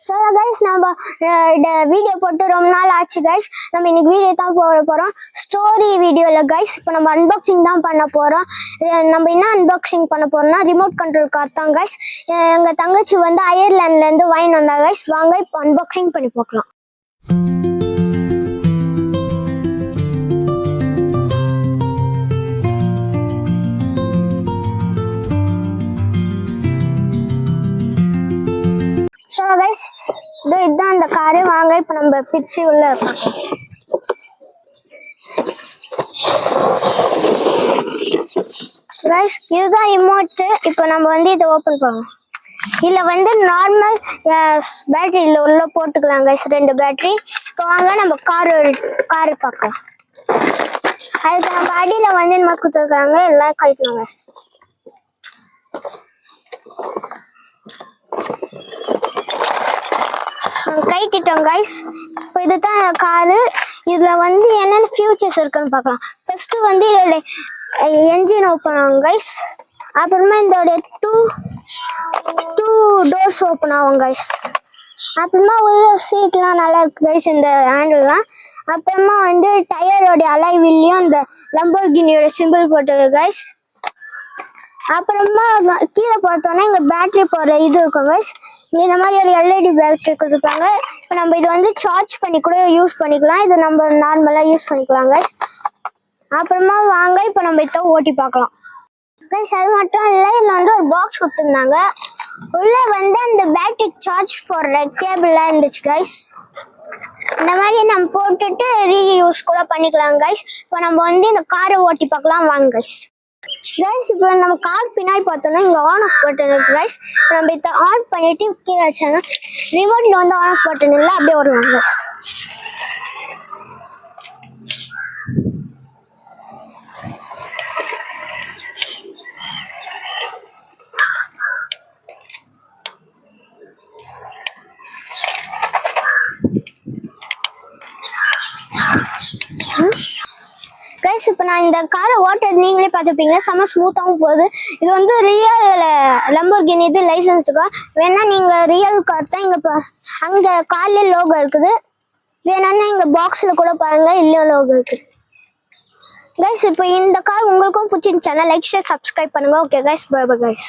So guys, நம்ம video போட்டு ரொம்ப நாள் ஆச்சு guys. நம்ம இன்னைக்கு வீடியோ தான் போட போறோம். ஸ்டோரி வீடியோல guys. இப்போ நம்ம அன்பாக்சிங் தான் பண்ண போறோம். நம்ம என்ன அன்பாக்சிங் பண்ண போறோம்னா ரிமோட் கண்ட்ரோல் கார் தான் guys. எங்க தங்கச்சி வந்து அயர்லாந்துல இருந்து வாங்கி வந்தா guys. வாங்க இப்போ அன்பாக்சிங் பண்ணி பார்க்கலாம். So guys, இதுதான் அந்த காரு. வாங்க இப்போ நம்ம பிச்சு உள்ள பார்க்கலாம். Guys, இதுதான் ரிமோட். இப்போ நம்ம வந்து இதை ஓபன் பண்ணலாம். இதுல வந்து நார்மல் பேட்டரியில உள்ள போட்டுக்கலாம் guys, 2 பேட்டரி. இப்போ வாங்க நம்ம கார் பார்க்கலாம். அதுக்கு நம்ம அடியில வந்து நம்ம கொடுத்துருக்காங்க, எல்லாம் கழட்டலாம் guys. கைட்டிட்டோம் guys. இப்போ இதுதான் காரு. இதுல வந்து என்னென்ன ஃபியூச்சர்ஸ் இருக்குன்னு பார்க்கலாம். ஃபர்ஸ்ட் வந்து இதோட என்ஜின் ஓப்பன் ஆகும் guys. அப்புறமா இதோட டூ டோர்ஸ் ஓப்பன் ஆகும் guys. அப்புறமா உள்ள சீட்லாம் நல்லா இருக்கு guys, இந்த ஹேண்டில்லாம். அப்புறமா வந்து டயரோட அலாய் வீல்லையும் இந்த லம்போர்கினியோட சிம்பிள் போட்டது guys. அப்புறமா கீழே பார்த்தோன்னா இங்கே பேட்டரி போடுற இது இருக்கும் guys. இந்த மாதிரி ஒரு எல்இடி பேட்டரி கொடுத்துருப்பாங்க. இப்போ நம்ம இது வந்து சார்ஜ் பண்ணி கூட யூஸ் பண்ணிக்கலாம். இது நம்ம நார்மலாக யூஸ் பண்ணிக்கலாம் guys. அப்புறமா வாங்க இப்போ நம்ம இதை ஓட்டி பார்க்கலாம் guys. அது மட்டும் இல்லை, இதில் வந்து ஒரு பாக்ஸ் கொடுத்துருந்தாங்க. உள்ளே வந்து அந்த பேட்டரி சார்ஜ் போடுற கேபிள்லாம் இருந்துச்சு guys. இந்த மாதிரி நம்ம போட்டுட்டு ரீயூஸ் கூட பண்ணிக்கலாம் guys. இப்போ நம்ம வந்து இந்த காரை ஓட்டி பார்க்கலாம் வாங்க guys. இப்போ நம்ம கார் பின்னாடி பார்த்தோம்னா இங்கே ஆன் ஆஃப் பட்டன் இருக்கு guys. நம்ம இதை ஆன் பண்ணிட்டு கீழே வச்சோன்னா ரிமோட்ல வந்து ஆன் ஆஃப் பட்டன் இல்லை, அப்படியே வருவாங்க guys. இப்போ நான் இந்த காரை ஓட்டுறது நீங்களே பார்த்துப்பீங்க, செம்ம ஸ்மூத்தாகவும் போகுது. இது வந்து ரியல் லம்போர்கினி, இது லைசன்ஸ்டு கார். வேணா நீங்கள் ரியல் கார் தான் இங்கே அங்கே கார்ல லோகோ இருக்குது. வேணும்னா இங்கே பாக்ஸில் கூட பாருங்க, இல்லையோ லோகோ இருக்குது கைஸ். இப்போ இந்த கார் உங்களுக்கும் பிடிச்சிருந்துச்சுன்னா லைக் ஷேர் சப்ஸ்கிரைப் பண்ணுங்க. Okay guys, bye bye guys.